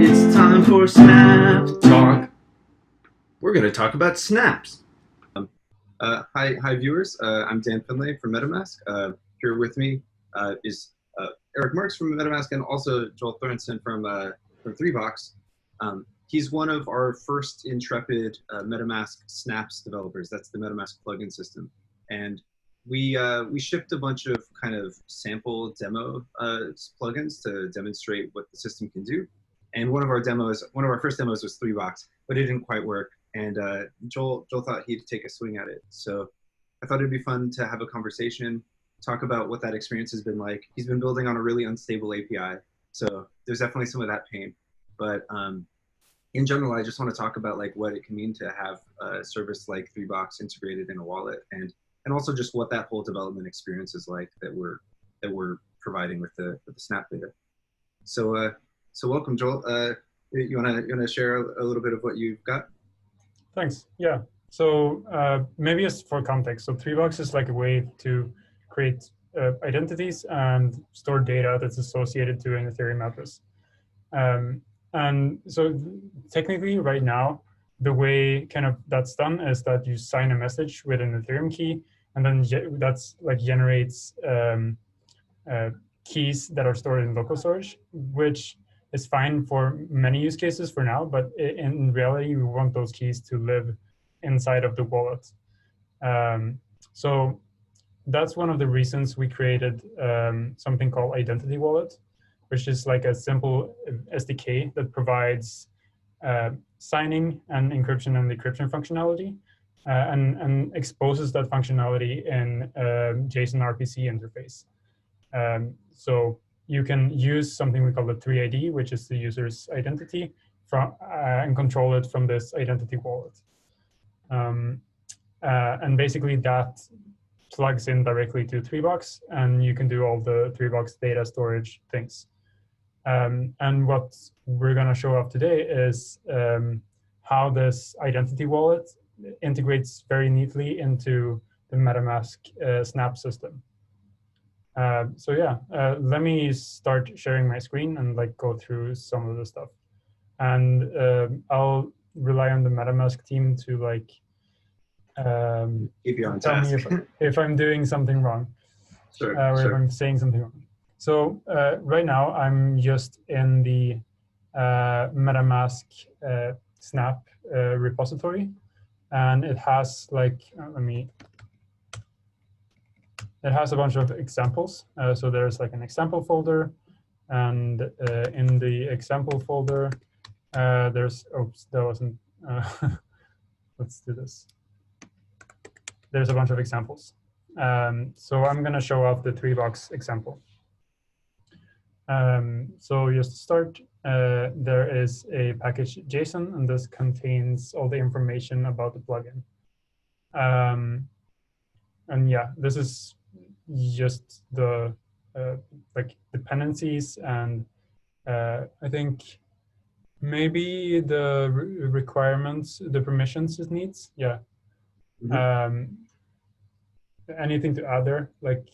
It's time for Snap Talk. We're going to talk about snaps. Hi, viewers. I'm Dan Finlay from MetaMask. Here with me is Eric Marks from MetaMask and also Joel Thorstensson from 3Box. He's one of our first intrepid MetaMask snaps developers. That's the MetaMask plugin system. And we shipped a bunch of kind of sample demo plugins to demonstrate what the system can do. And one of our first demos was 3Box, but it didn't quite work. And Joel thought he'd take a swing at it. So I thought it'd be fun to have a conversation, talk about what that experience has been like. He's been building on a really unstable API, so there's definitely some of that pain. But in general, I just want to talk about like what it can mean to have a service like 3Box integrated in a wallet, and also just what that whole development experience is like that we're providing with the Snap data. So welcome, Joel. You wanna share a little bit of what you've got? Thanks. Yeah. So maybe just for context, so 3Box is like a way to create identities and store data that's associated to an Ethereum address. And so technically right now, the way kind of that's done is that you sign a message with an Ethereum key, and then that's like generates keys that are stored in local storage, which is fine for many use cases for now, but in reality, we want those keys to live inside of the wallet. So that's one of the reasons we created something called Identity Wallet, which is like a simple SDK that provides signing and encryption and decryption functionality and exposes that functionality in JSON RPC interface. So you can use something we call the 3ID, which is the user's identity, and control it from this identity wallet. And basically that plugs in directly to 3Box, and you can do all the 3Box data storage things. And what we're going to show off today is how this identity wallet integrates very neatly into the MetaMask Snap system. So yeah, let me start sharing my screen and like go through some of the stuff. And I'll rely on the MetaMask team to like keep you on tell task. me if I'm doing something wrong, Sure, or sure. if I'm saying something wrong. So right now I'm just in the MetaMask Snap repository, and it has like it has a bunch of examples. So there's like an example folder, and in the example folder, there's, oops, that wasn't, let's do this. There's a bunch of examples. So I'm gonna show off the 3Box example. So just to start, there is a package JSON, and this contains all the information about the plugin. And yeah, this is just the like dependencies, and I think maybe the requirements, the permissions it needs. Yeah. Mm-hmm. Anything to add there? Like.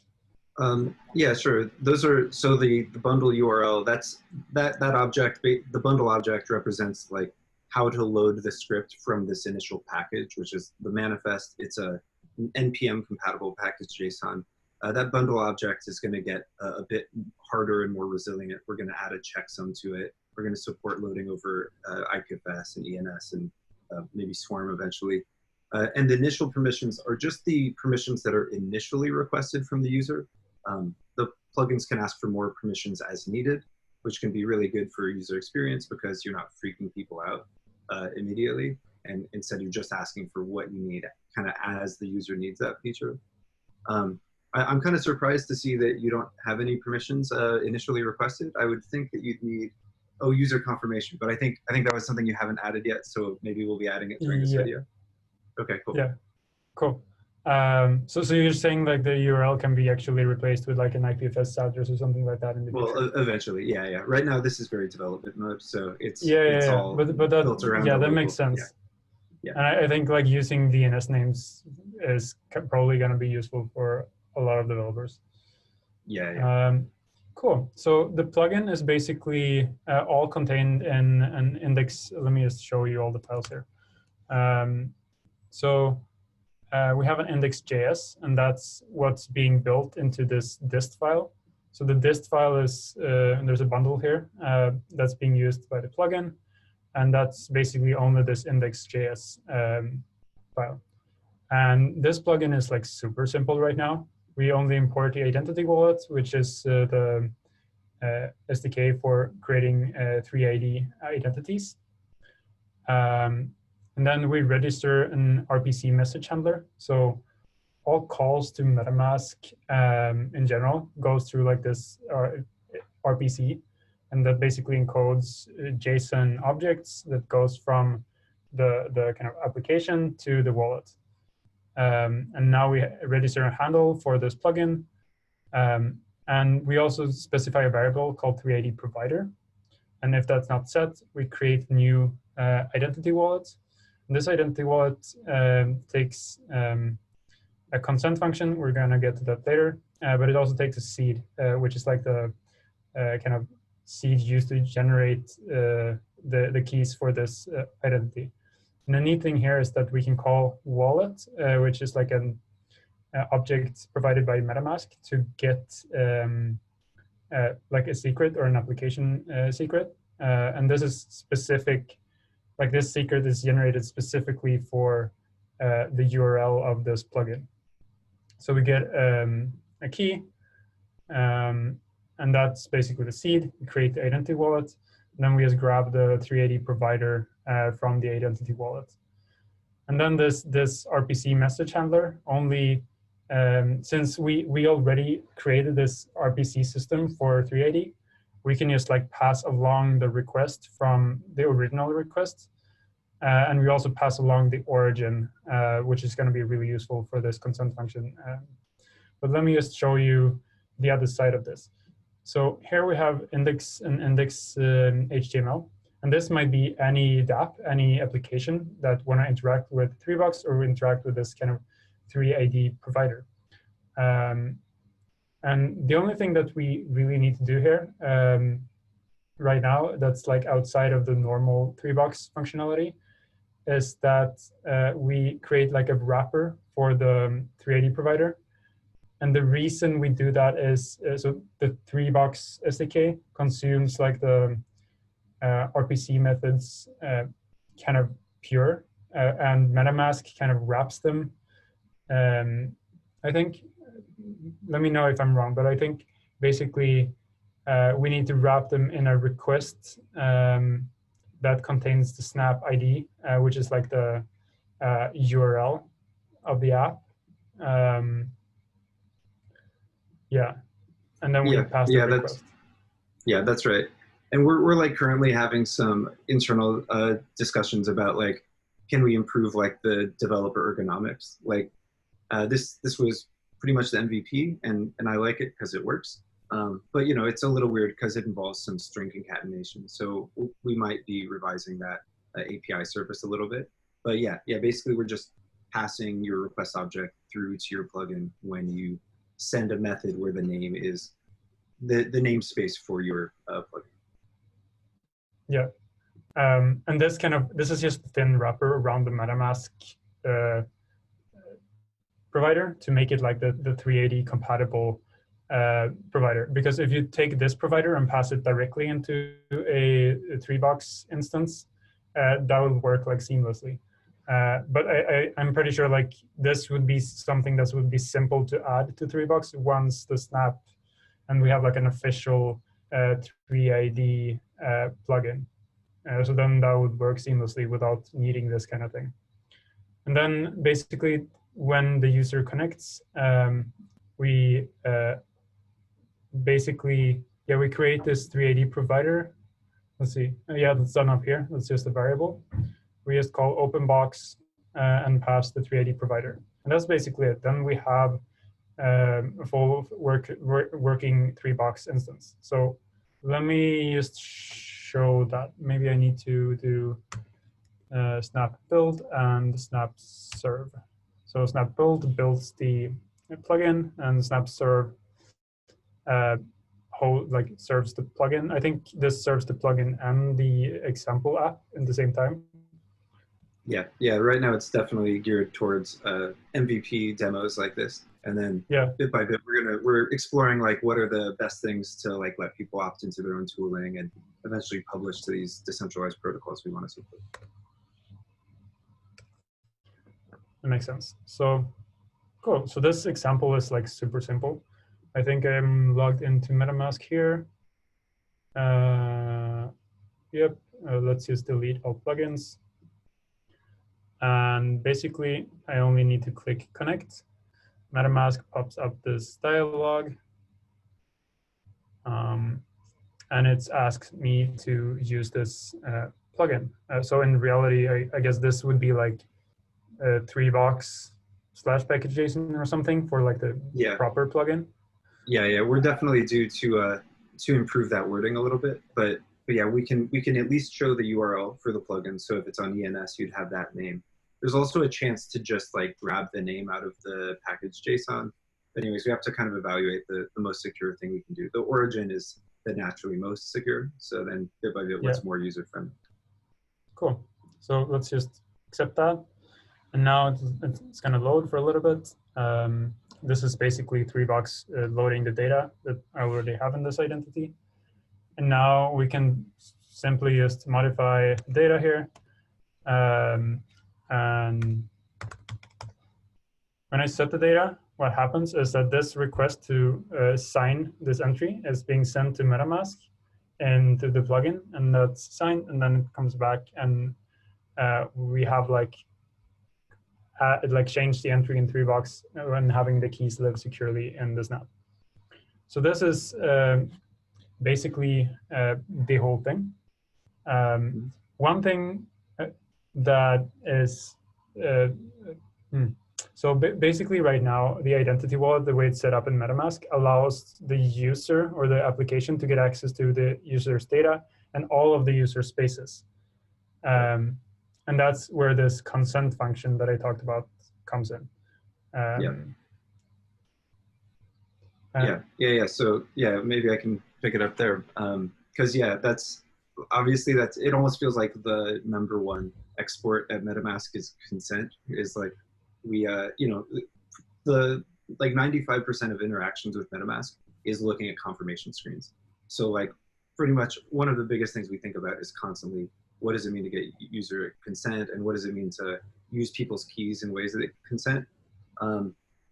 Yeah, sure. Those are, so the bundle URL, that's that object, the bundle object represents like how to load the script from this initial package, which is the manifest. It's a NPM compatible package JSON. That bundle object is going to get a bit harder and more resilient. We're going to add a checksum to it. We're going to support loading over IPFS and ENS and maybe Swarm eventually. And the initial permissions are just the permissions that are initially requested from the user. The plugins can ask for more permissions as needed, which can be really good for user experience because you're not freaking people out immediately. And instead, you're just asking for what you need kind of as the user needs that feature. I'm kind of surprised to see that you don't have any permissions initially requested. I would think that you'd need, user confirmation, but I think that was something you haven't added yet, so maybe we'll be adding it during this video. Okay, cool. Yeah, cool. So you're saying like the URL can be actually replaced with like an IPFS address or something like that in the future? Well, eventually, yeah. Right now, this is very development mode, so it's all but that, built around that makes sense. Yeah. And I think like using DNS names is probably going to be useful for a lot of developers. Yeah. Cool. So the plugin is basically all contained in an index. Let me just show you all the files here. We have an index.js, and that's what's being built into this dist file. So the dist file is, and there's a bundle here that's being used by the plugin, and that's basically only this index.js file. And this plugin is like super simple right now. We only import the identity wallet, which is the SDK for creating 3ID identities. And then we register an RPC message handler. So all calls to MetaMask in general goes through like this RPC, and that basically encodes JSON objects that goes from the kind of application to the wallet. And now we register a handle for this plugin. And we also specify a variable called 3ID provider. And if that's not set, we create new identity wallet. And this identity wallet takes a consent function. We're going to get to that later. But it also takes a seed, which is like the kind of seed used to generate the keys for this identity. And the neat thing here is that we can call wallet, which is like an object provided by MetaMask to get like a secret or an application secret. And this is specific, like this secret is generated specifically for the URL of this plugin. So we get a key, and that's basically the seed. We create the identity wallet, and then we just grab the 380 provider from the identity wallet. And then this RPC message handler only, since we already created this RPC system for 380, we can just like pass along the request from the original request. And we also pass along the origin, which is going to be really useful for this consent function. But let me just show you the other side of this. So here we have index and index HTML. And this might be any dApp, any application that want to interact with 3box or interact with this kind of 3ID provider. And the only thing that we really need to do here right now that's like outside of the normal 3box functionality is that we create like a wrapper for the 380 provider. And the reason we do that is so the 3box SDK consumes like the RPC methods kind of pure, and MetaMask kind of wraps them. I think, let me know if I'm wrong, but I think basically we need to wrap them in a request that contains the snap ID, which is like the URL of the app. Yeah, and then we pass the request. That's right. And we're like currently having some internal discussions about like, can we improve like the developer ergonomics? Like this was pretty much the MVP, and I like it because it works. But you know, it's a little weird because it involves some string concatenation. So we might be revising that API service a little bit. But yeah, basically we're just passing your request object through to your plugin when you send a method where the name is the namespace for your plugin. Yeah. And this is just a thin wrapper around the MetaMask provider to make it like the 380 compatible provider. Because if you take this provider and pass it directly into a 3box instance, that would work like seamlessly. But I'm pretty sure like this would be something that would be simple to add to 3box once the snap, and we have like an official 3ID plugin. So then that would work seamlessly without needing this kind of thing. And then basically when the user connects, we create this 380 provider. Let's see. Yeah, that's done up here. That's just a variable. We just call openbox and pass the 380 provider. And that's basically it. Then we have a full working 3box instance. So let me just show that. Maybe I need to do snap build and snap serve. So snap build builds the plugin, and snap serve serves the plugin. I think this serves the plugin and the example app in the same time. Yeah. Right now, it's definitely geared towards MVP demos like this, and then bit by bit, we're exploring like what are the best things to like let people opt into their own tooling and eventually publish to these decentralized protocols we want to support. That makes sense. So cool. So this example is like super simple. I think I'm logged into MetaMask here. Let's just delete all plugins. And basically, I only need to click connect. MetaMask pops up this dialog. And it asks me to use this plugin. So in reality, I guess this would be like a 3box/package.json or something for like the proper plugin. Yeah. We're definitely due to improve that wording a little bit, but yeah, we can at least show the URL for the plugin. So if it's on ENS, you'd have that name. There's also a chance to just like grab the name out of the package.json. But anyways, we have to kind of evaluate the most secure thing we can do. The origin is the naturally most secure. So then bit by bit, what's more user-friendly. Cool. So let's just accept that. And now it's going to load for a little bit. This is basically 3box loading the data that I already have in this identity. And now we can simply just modify data here. And when I set the data, what happens is that this request to sign this entry is being sent to MetaMask and to the plugin, and that's signed, and then it comes back, and we have like changed the entry in 3box when having the keys live securely in the snap. So this is basically the whole thing. One thing that is so basically right now, the identity wallet, the way it's set up in MetaMask, allows the user or the application to get access to the user's data and all of the user spaces. And that's where this consent function that I talked about comes in. So maybe I can pick it up there. Because that's obviously it almost feels like the number one export at MetaMask is consent. Is like we the like 95% of interactions with MetaMask is looking at confirmation screens. So like pretty much one of the biggest things we think about is constantly what does it mean to get user consent, and what does it mean to use people's keys in ways that they consent.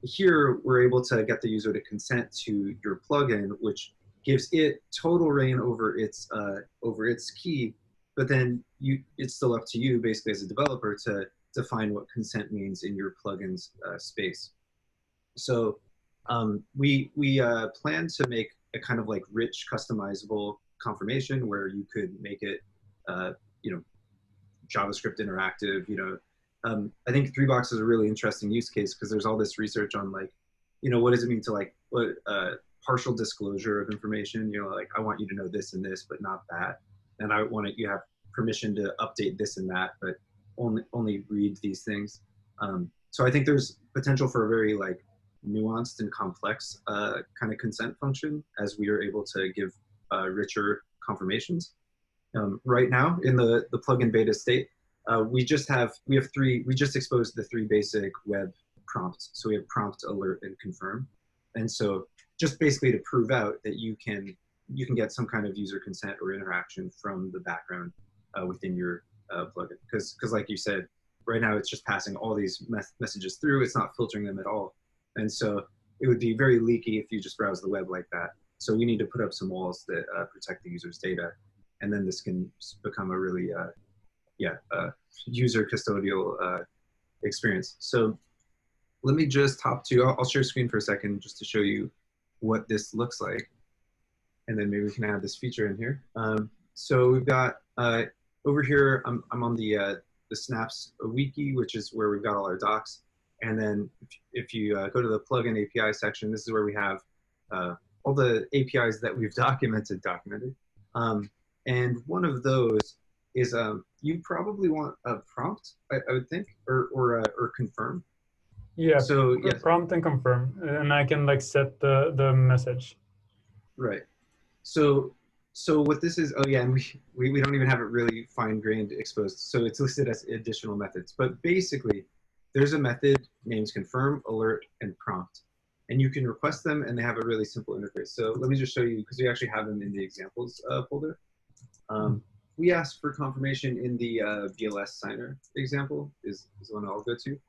Here we're able to get the user to consent to your plugin, which gives it total reign over its key, but then it's still up to you basically as a developer to define what consent means in your plugin's space. So we plan to make a kind of like rich customizable confirmation where you could make it JavaScript interactive. I think 3box is a really interesting use case because there's all this research on like, what does it mean to like partial disclosure of information? Like I want you to know this and this, but not that, and I want you have permission to update this and that, but only read these things. So I think there's potential for a very like nuanced and complex kind of consent function as we are able to give richer confirmations. Right now in the plugin beta state, we just exposed the 3 basic web prompts. So we have prompt, alert, and confirm. And so just basically to prove out that you can get some kind of user consent or interaction from the background within your plugin. Because like you said, right now it's just passing all these messages through. It's not filtering them at all. And so it would be very leaky if you just browse the web like that. So we need to put up some walls that protect the user's data. And then this can become a really user custodial experience. So let me just hop to, I'll share screen for a second just to show you what this looks like. And then maybe we can add this feature in here. So we've got, over here, I'm on the Snaps wiki, which is where we've got all our docs. And then if you go to the plugin API section, this is where we have all the APIs that we've documented. And one of those is you probably want a prompt, I would think, or confirm. Yeah. So prompt and confirm, and I can like set the message. Right. So what this is, oh yeah, and we don't even have it really fine-grained exposed. So it's listed as additional methods. But basically, there's a method named confirm, alert, and prompt. And you can request them, and they have a really simple interface. So let me just show you, because we actually have them in the examples folder. We asked for confirmation in the BLS signer example, is the one I'll go to.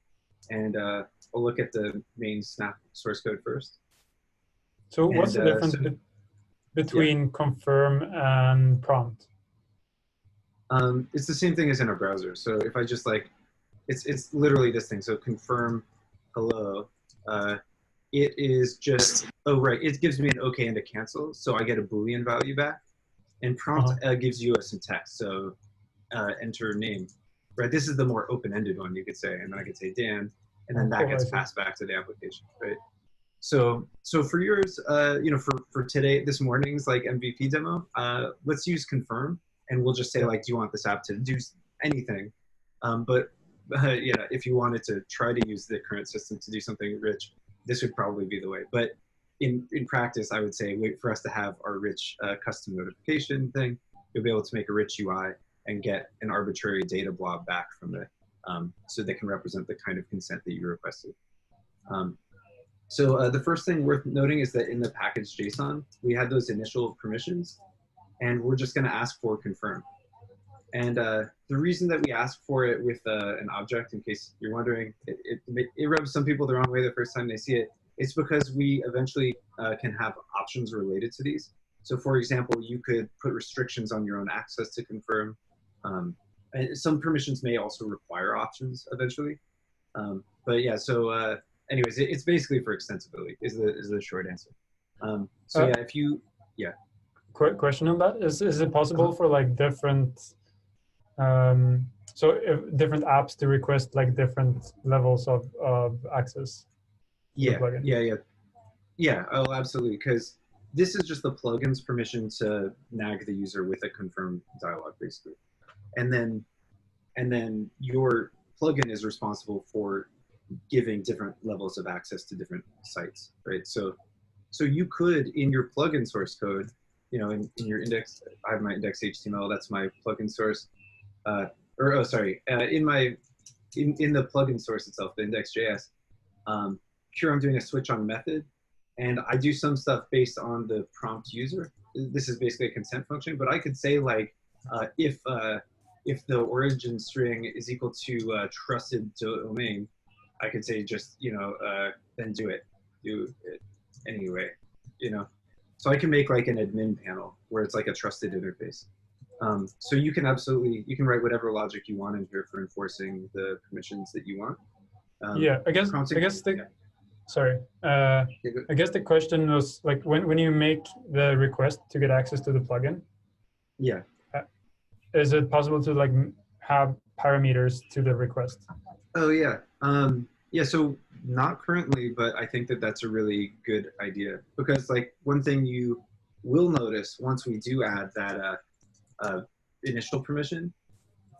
And I'll look at the main snap source code first. So what's the difference between confirm and prompt? It's the same thing as in a browser. So if I just like, it's literally this thing. So confirm hello. It is just, oh right, it gives me an okay and a cancel. So I get a Boolean value back. And prompt gives you some text. So enter name. Right, this is the more open-ended one, you could say. And then I could say Dan, and then that gets passed back to the application, right? So for yours, you know, for today, this morning's like MVP demo, let's use confirm, and we'll just say like, do you want this app to do anything? But yeah, if you wanted to try to use the current system to do something rich, this would probably be the way. But in practice, I would say wait for us to have our rich custom notification thing. You'll be able to make a rich UI and get an arbitrary data blob back from it, so they can represent the kind of consent that you requested. So the first thing worth noting is that in the package JSON, we had those initial permissions, and we're just going to ask for confirm. And the reason that we ask for it with an object, in case you're wondering, it rubs some people the wrong way the first time they see it. It's because we eventually can have options related to these. So for example, you could put restrictions on your own access to confirm. And some permissions may also require options eventually. But yeah, so anyways, it's basically for extensibility is the short answer. So yeah, if you, yeah. Quick question on that. Is it possible for like different, so if different apps to request like different levels of access? Yeah, yeah, oh, absolutely. Because this is just the plugin's permission to nag the user with a confirm dialog, basically. And then your plugin is responsible for giving different levels of access to different sites, right? So you could, in your plugin source code, you know, in your index, I have my index HTML, that's my plugin source. In the plugin source itself, the index.js, here I'm doing a switch on method, and I do some stuff based on the prompt user. This is basically a consent function, but I could say like, if the origin string is equal to trusted domain, I could say just, you know, then do it anyway, you know. So I can make like an admin panel where it's like a trusted interface. So you can write whatever logic you want in here for enforcing the permissions that you want. Yeah, I guess sorry. I guess the question was like when you make the request to get access to the plugin. Yeah. Is it possible to like have parameters to the request? Oh yeah. Yeah. So not currently, but I think that that's a really good idea, because like one thing you will notice once we do add that initial permission,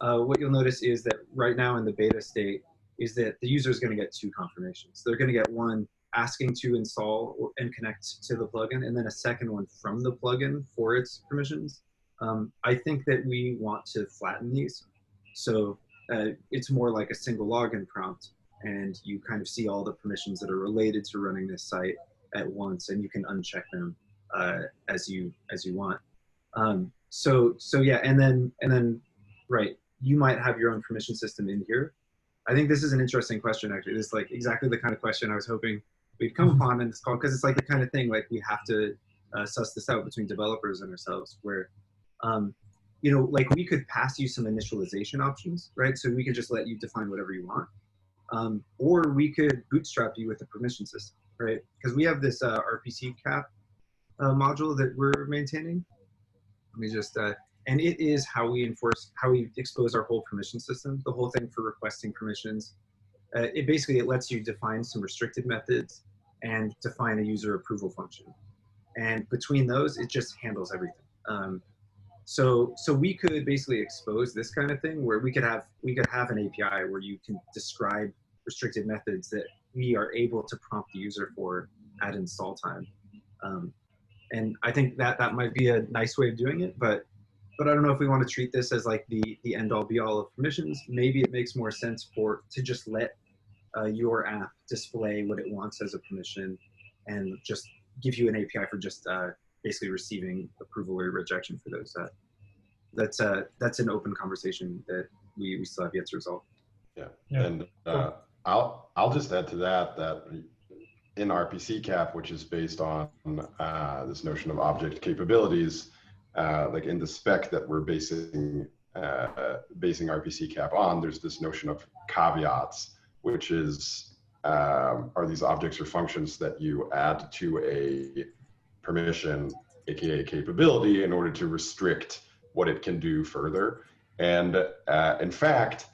what you'll notice is that right now in the beta state is that the user is going to get two confirmations. They're going to get one asking to install and connect to the plugin, and then a second one from the plugin for its permissions. I think that we want to flatten these. So it's more like a single login prompt, and you kind of see all the permissions that are related to running this site at once, and you can uncheck them as you want. So yeah, and then right, you might have your own permission system in here. I think this is an interesting question, actually. This is like exactly the kind of question I was hoping we'd come upon in this call, because it's like the kind of thing like we have to suss this out between developers and ourselves, where you know, like we could pass you some initialization options, right? So we could just let you define whatever you want, or we could bootstrap you with a permission system, right? Because we have this RPC cap module that we're maintaining. Let me just and it is how we expose our whole permission system, the whole thing for requesting permissions. It lets you define some restricted methods and define a user approval function. And between those, it just handles everything. So we could basically expose this kind of thing where we could have an API where you can describe restricted methods that we are able to prompt the user for at install time. And I think that might be a nice way of doing it, but I don't know if we want to treat this as like the end all be all of permissions. Maybe it makes more sense to just let your app display what it wants as a permission and just give you an API for just basically receiving approval or rejection for those. That's an open conversation that we still have yet to resolve. Yeah, Yeah. and I'll just add to that in RPC cap, which is based on this notion of object capabilities, like in the spec that we're basing RPC cap on, there's this notion of caveats, which is are these objects or functions that you add to a permission, aka capability, in order to restrict what it can do further. And in fact,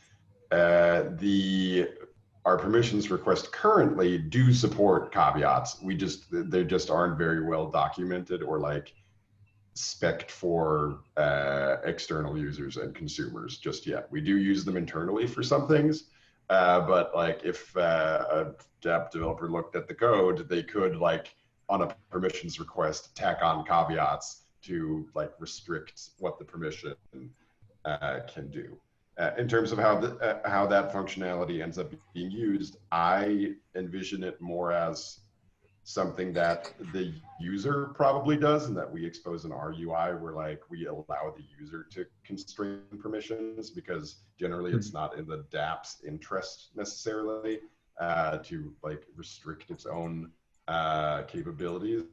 our permissions request currently do support caveats. They just aren't very well documented or like spec'd for external users and consumers just yet. We do use them internally for some things, but like if a app developer looked at the code, they could like on a permissions request tack on caveats to like restrict what the permission can do. In terms of how that functionality ends up being used, I envision it more as something that the user probably does, and that we expose in our UI, where like we allow the user to constrain permissions, because generally it's not in the dApp's interest necessarily to like restrict its own capabilities,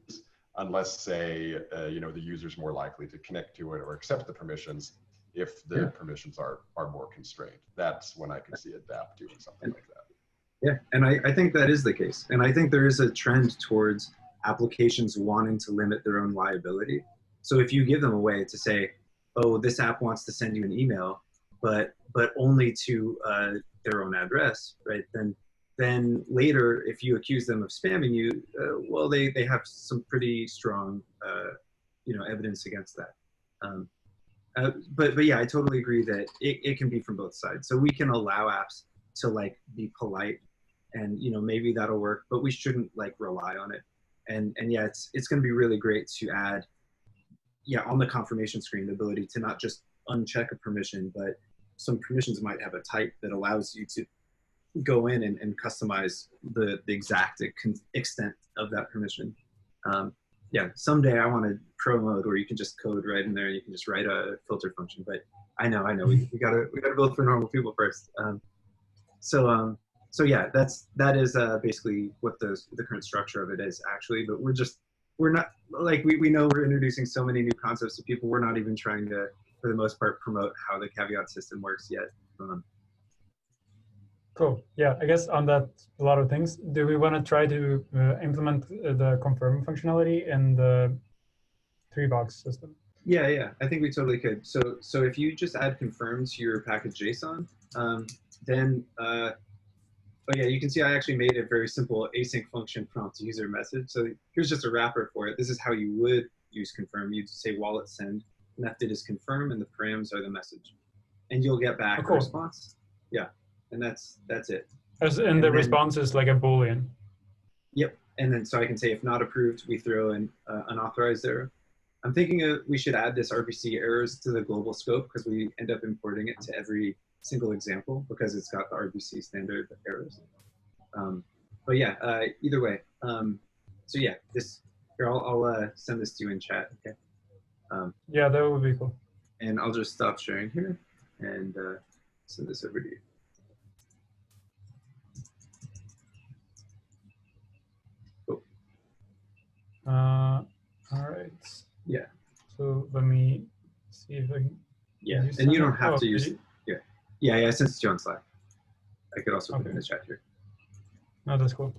unless say the user's more likely to connect to it or accept the permissions if the permissions are more constrained. That's when I can see a dApp doing something like that. Yeah, and I think that is the case. And I think there is a trend towards applications wanting to limit their own liability. So if you give them a way to say, oh, this app wants to send you an email, but only to their own address, right? Then later, if you accuse them of spamming you, well, they have some pretty strong evidence against that. But yeah, I totally agree that it can be from both sides. So we can allow apps to like be polite, and maybe that'll work, but we shouldn't like rely on it. And yeah, it's going to be really great to add, on the confirmation screen, the ability to not just uncheck a permission, but some permissions might have a type that allows you to go in and customize the exact extent of that permission. Yeah, someday I want a pro mode where you can just code right in there and you can just write a filter function. But I know we gotta build for normal people first. So yeah, that is basically what the current structure of it is actually. But we're not like we know we're introducing so many new concepts to people. We're not even trying to, for the most part, promote how the caveat system works yet. Cool. Yeah, I guess on that, a lot of things. Do we want to try to implement the confirm functionality in the 3-box system? Yeah, I think we totally could. So if you just add confirm to your package JSON, then you can see I actually made a very simple async function prompt user message. So here's just a wrapper for it. This is how you would use confirm. You'd say wallet send, method is confirm, and the params are the message, and you'll get back a response. Yeah. And that's it. And the response is like a Boolean. Yep. And then so I can say if not approved, we throw in unauthorized error. I'm thinking we should add this RPC errors to the global scope, because we end up importing it to every single example because it's got the RPC standard errors. But yeah, either way. So yeah, I'll send this to you in chat. Okay. Yeah, that would be cool. And I'll just stop sharing here and send this over to you. All right. Yeah. So let me see if I can. Yeah, and you don't have to use. Yeah. I sent it to you on Slack. I could also put it in the chat here. No, that's cool.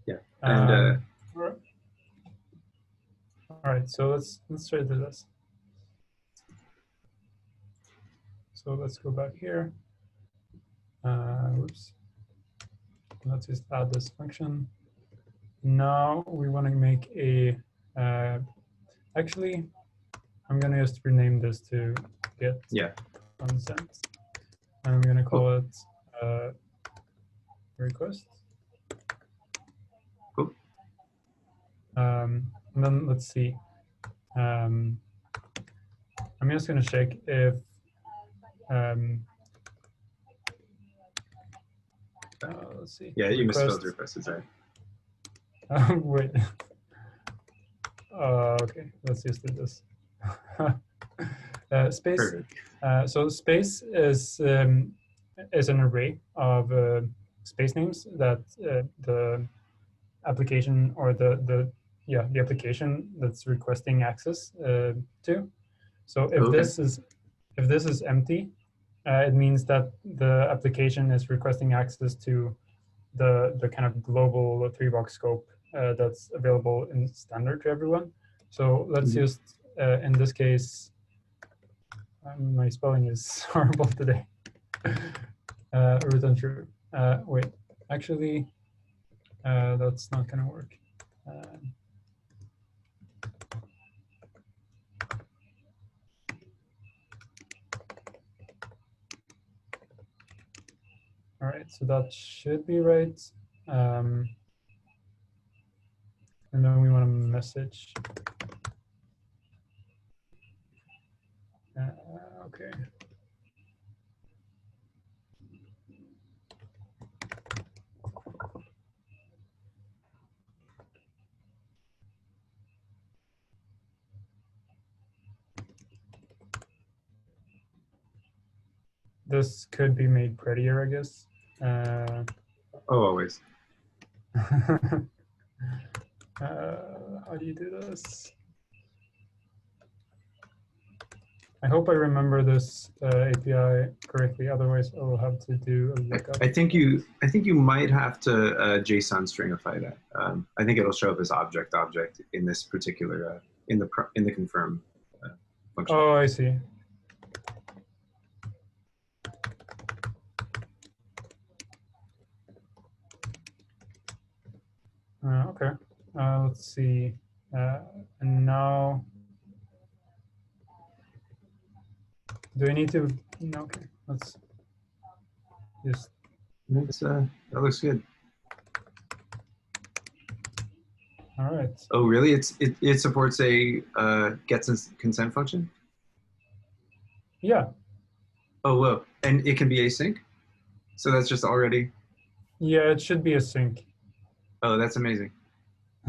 Yeah. And all right. So let's try to do this. So let's go back here. Whoops. Let's just add this function. Now we want to make a, actually, I'm going to just rename this to get consent. And I'm going to call it request. Cool. And then let's see. I'm just going to check if let's see. Yeah, you misspelled Request. request, sorry. Wait. Okay, let's just do this. Space. Perfect. So space is an array of space names that the application or the application that's requesting access to. So if Okay. this is empty, it means that the application is requesting access to the kind of global 3-box scope that's available in standard to everyone. So let's just in this case, my spelling is horrible today. Return true. Wait, actually, that's not gonna work. All right, so that should be right. And then we want a message. Okay. This could be made prettier, I guess. Always. How do you do this? I hope I remember this API correctly. Otherwise, I will have to do a lookup. I think you might have to JSON stringify that. I think it'll show up as object in this particular in the confirm function. Oh, I see. Okay. Let's see. And now, do I need to? No, okay. Let's just. That looks good. All right. Oh, really? It supports a get consent function? Yeah. Oh, whoa. And it can be async? So that's just already? Yeah, it should be a sync. Oh, that's amazing.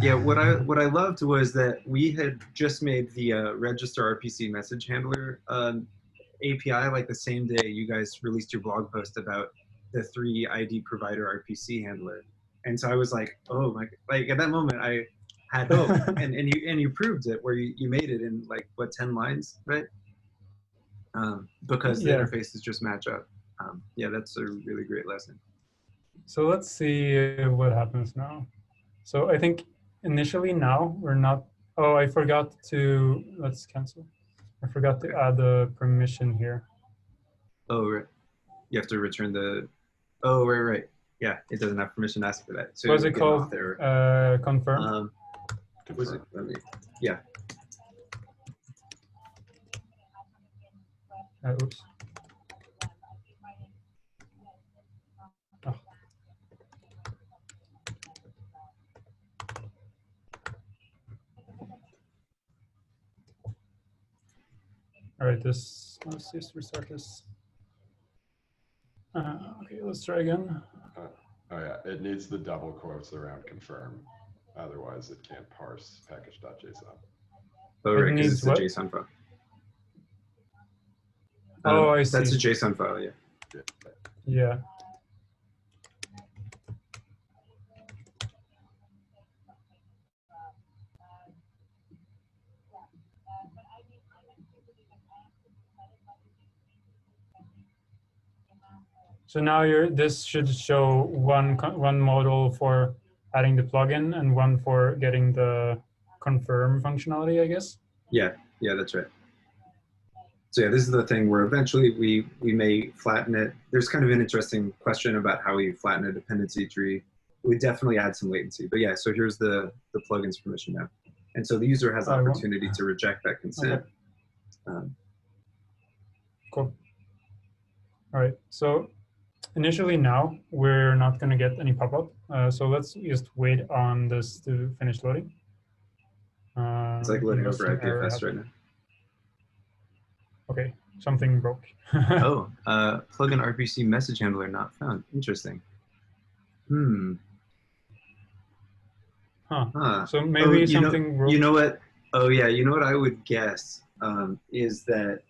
Yeah, what I loved was that we had just made the register RPC message handler API like the same day you guys released your blog post about the 3ID provider RPC handler. And so I was like, oh my, like at that moment I had hope and you proved it where you made it in like what 10 lines, right? Because the interfaces just match up. Yeah, that's a really great lesson. So let's see what happens now. So I think initially now we're not, oh, I forgot to, let's cancel. I forgot to add the permission here. Oh, right. You have to return the, oh, right. Yeah, it doesn't have permission to ask for that. So what is it called? Confirm? Was it, yeah. Oops. Oh. All right, let's just restart this. Okay, let's try again. Oh yeah, it needs the double quotes around confirm. Otherwise, it can't parse package.json. Oh, right, because it's a JSON file. Oh, I see. That's a JSON file, yeah. Yeah. So now this should show one modal for adding the plugin and one for getting the confirm functionality, I guess. Yeah, that's right. So yeah, this is the thing where eventually we may flatten it. There's kind of an interesting question about how we flatten a dependency tree. We definitely add some latency, but yeah. So here's the plugin's permission now, and so the user has the opportunity to reject that consent. Okay. Cool. All right. So initially now we're not going to get any pop-up. So let's just wait on this to finish loading. It's like loading unless over an error IPFS right happened. now. Okay, something broke. Oh, plugin RPC message handler not found. Interesting. Hmm. Huh. So Oh, maybe something broke. you know what? Oh yeah, you know what I would guess is that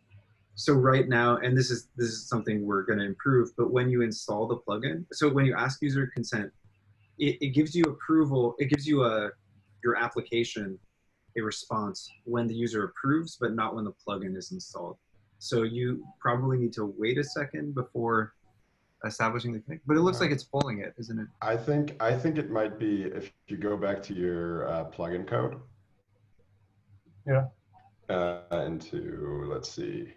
so right now, and this is something we're going to improve. But when you install the plugin, so when you ask user consent, it gives you approval. It gives you your application a response when the user approves, but not when the plugin is installed. So you probably need to wait a second before establishing the connect. But it looks like it's pulling it, isn't it? I think it might be if you go back to your plugin code. Yeah. Into, let's see,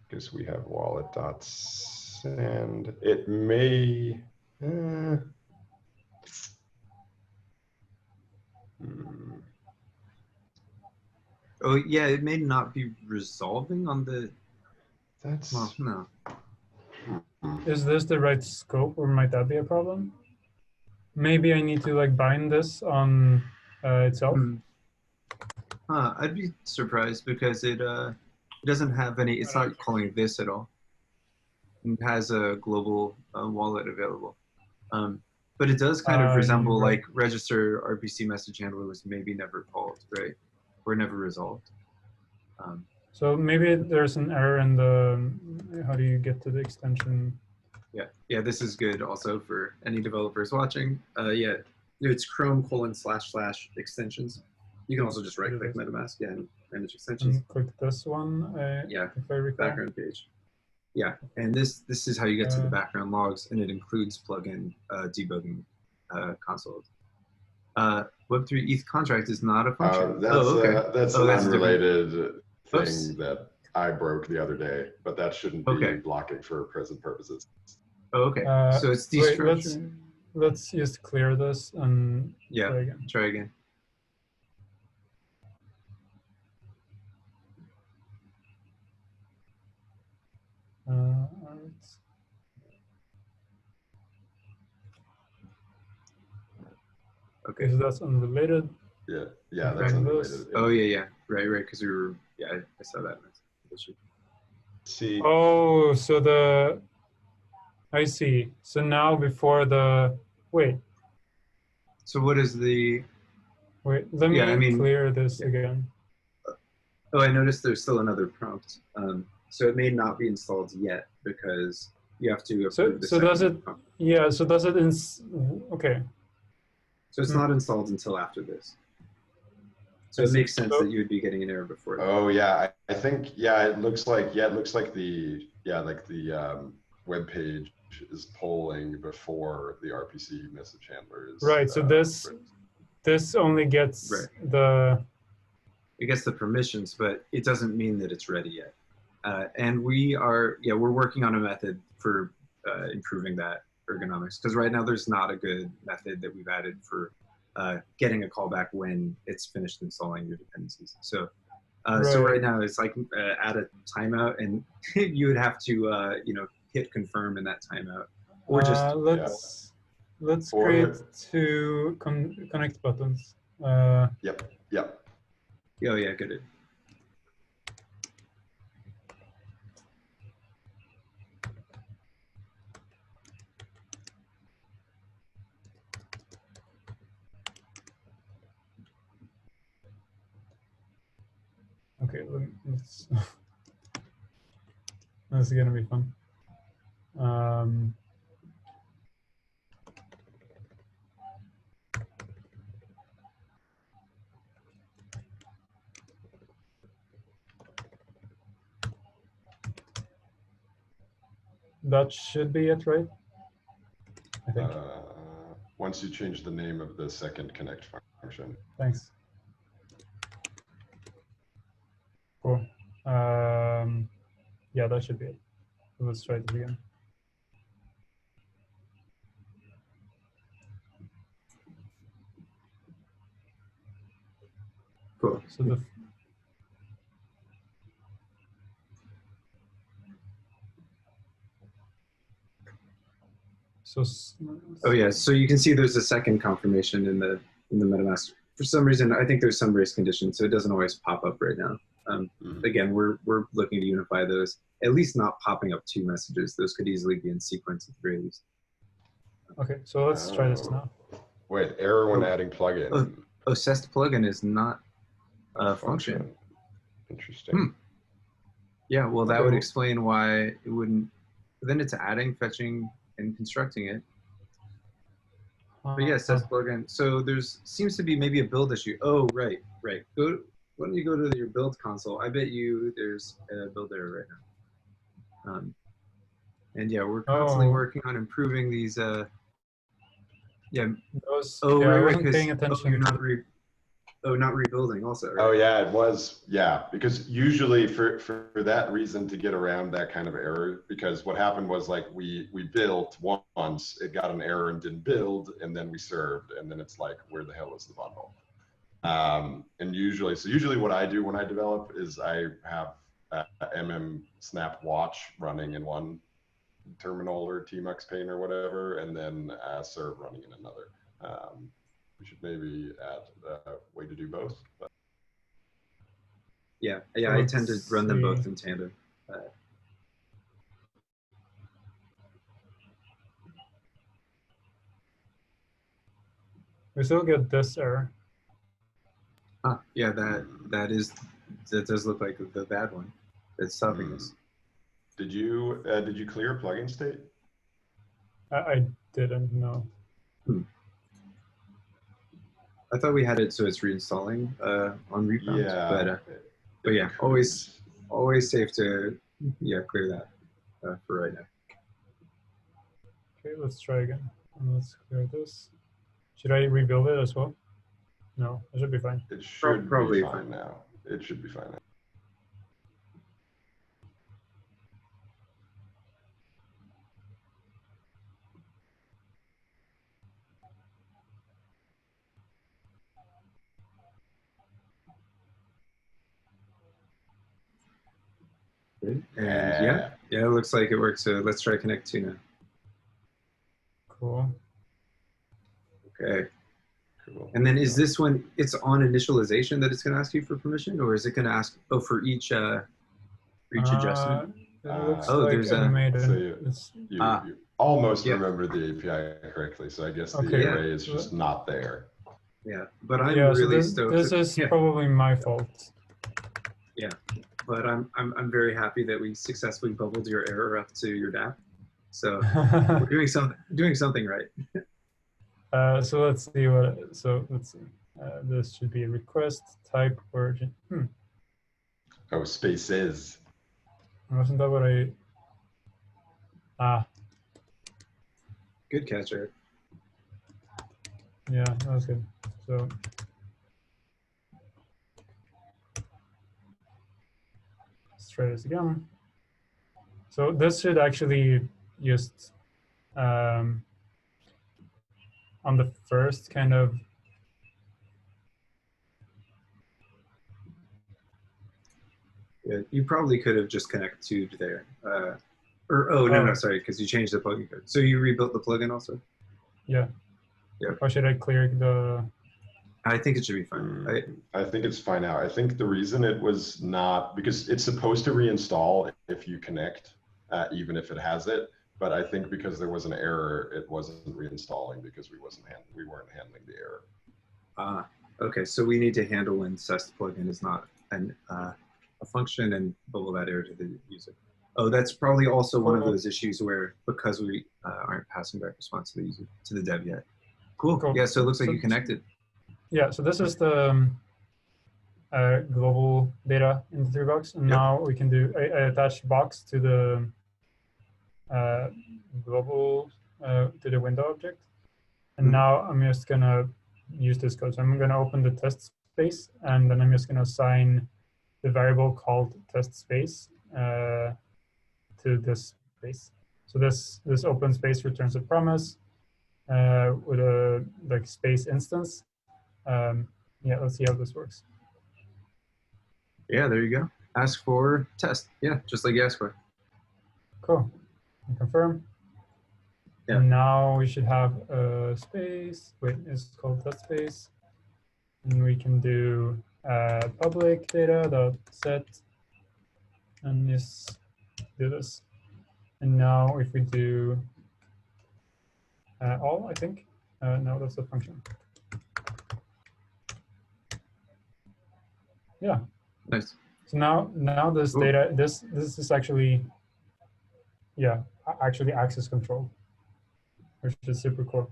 because we have wallet.send. It may. Oh yeah, it may not be resolving on the. That's. Well, no. Is this the right scope, or might that be a problem? Maybe I need to like bind this on itself. I'd be surprised because it doesn't have any. It's not calling this at all. It has a global wallet available, but it does kind of resemble right. like register RPC message handler was maybe never called, right, or never resolved. So maybe there's an error in the. How do you get to the extension? Yeah, this is good also for any developers watching. Yeah, it's Chrome://extensions. You can also just right click MetaMask, yeah, and manage extensions. And click this one. Yeah, if I recall. background page. Yeah, and this is how you get to the background logs, and it includes plugin debugging consoles. Web3 ETH contract is not a function. Okay. That's an unrelated thing Oops. that I broke the other day, but that shouldn't be blocking for present purposes. Oh, okay. So it's destructured. Wait, let's just clear this and try again. Try again. All right. Okay. So that's unrelated. Yeah, that's unrelated. Oh yeah, right, because we were. Yeah, I saw that. See. Oh, so I see. So now before the wait. So what is the? Wait, let me clear this again. Oh, I noticed there's still another prompt. So it may not be installed yet because you have to approve the second does it? prompt. Yeah. So does it? Okay. So it's not installed until after this. So it makes sense that you would be getting an error before that. Oh yeah, I think it looks like the web page is polling before the RPC message handler is. Right. So this only gets it gets the permissions, but it doesn't mean that it's ready yet. And we're working on a method for improving that ergonomics, because right now there's not a good method that we've added for getting a callback when it's finished installing your dependencies. So so right now it's like add a timeout, and you would have to hit confirm in that timeout, or just let's create two connect buttons. Yep. Oh yeah, good. Okay, let's. This is gonna be fun. That should be it, right? I think. Once you change the name of the second connect function. Thanks. Cool. Yeah, that should be it. Let's try it again. Cool. So oh yeah, so you can see there's a second confirmation in the MetaMask for some reason, I think there's some race conditions, so it doesn't always pop up right now. Again, we're looking to unify those, at least not popping up 2 messages. Those could easily be in sequence of 3 of these. Okay, so let's try this now. Wait, error when adding plugin. Sest plugin is not a function. Interesting. Yeah, well, that Okay. would explain why it wouldn't. Then it's adding, fetching, and constructing it. But yeah, Sest plugin. So there's seems to be maybe a build issue. Oh, right. Why don't you go to your build console? I bet you there's a build error right now. And yeah, we're constantly working on improving these. I Right, wasn't paying attention. Not rebuilding also. Right? Oh yeah, it was. Yeah, because usually for that reason to get around that kind of error, because what happened was like we built once, it got an error and didn't build, and then we served, and then it's like, where the hell is the bundle? And usually what I do when I develop is I have snap watch running in one terminal or tmux pane or whatever, and then serve running in another. We should maybe add a way to do both. But. Yeah, I tend to run them both in tandem. We still get this error. Yeah, that does look like the bad one. It's stopping us. Did you clear plugin state? I didn't know. I thought we had it so it's reinstalling on rebound. Yeah. But yeah, always safe to clear that for right now. Okay, let's try again. And let's clear this. Should I rebuild it as well? No, it should be fine. It should probably be fine now. It should be fine now. Good. And yeah, it looks like it works. So let's try connect 2 now. Cool. Okay. Cool. And then is this one, it's on initialization that it's going to ask you for permission, or is it going to ask for each adjustment? It looks like there's you almost remember the API correctly, so I guess the array is just not there. Yeah, but I'm really stoked. This is probably my fault. Yeah, but I'm very happy that we successfully bubbled your error up to your DApp. So we're doing something right. So let's see what. So let's see. This should be a request type origin. Oh, spaces. Wasn't that what I? Good catch, Eric. Yeah, that was good. So. Let's try this again. So this should actually just on the first kind of you probably could have just connected to there. No, sorry, because you changed the plugin code. So you rebuilt the plugin also? Yeah. Or should I clear the? I think it should be fine. I think it's fine now. I think the reason it was not, because it's supposed to reinstall if you connect, even if it has it. But I think because there was an error, it wasn't reinstalling because we weren't handling the error. Okay. So we need to handle when Sest plugin is not a function and bubble that error to the user. Oh, that's probably also one of those issues where because we aren't passing back response to the user to the dev yet. Cool. Yeah. So it looks like you connected. Yeah. So this is the global data in the 3-box, and now we can do I attach box to the global to the window object, and now I'm just gonna use this code. So I'm gonna open the test space, and then I'm just gonna assign the variable called test space to this space. So this open space returns a promise with a space instance. Yeah, let's see how this works. Yeah, there you go. Ask for test. Yeah, just like you asked for. Cool. And confirm. Yeah. And now we should have a space. Wait, it's called test space. And we can do public data dot set and just do this. And now if we do all, I think, no, that's a function. Yeah. Nice. So now this data, this is actually, yeah, actually access control, which is super cool.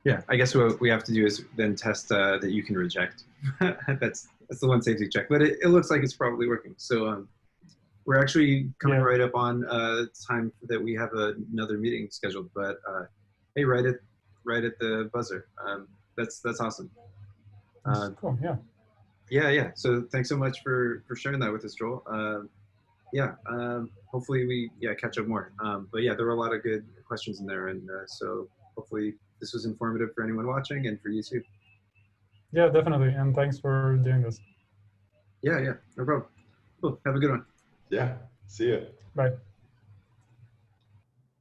Yeah, I guess what we have to do is then test that you can reject. that's the one safety check, but it looks like it's probably working. So we're actually coming right up on time that we have another meeting scheduled. But hey, right at the buzzer. That's awesome. Cool. Yeah. Yeah. So thanks so much for sharing that with us, Joel. Hopefully we catch up more. But yeah, there were a lot of good questions in there, and so hopefully this was informative for anyone watching and for you too. Yeah, definitely. And thanks for doing this. Yeah, no problem. Cool. Have a good one. Yeah. See ya. Bye.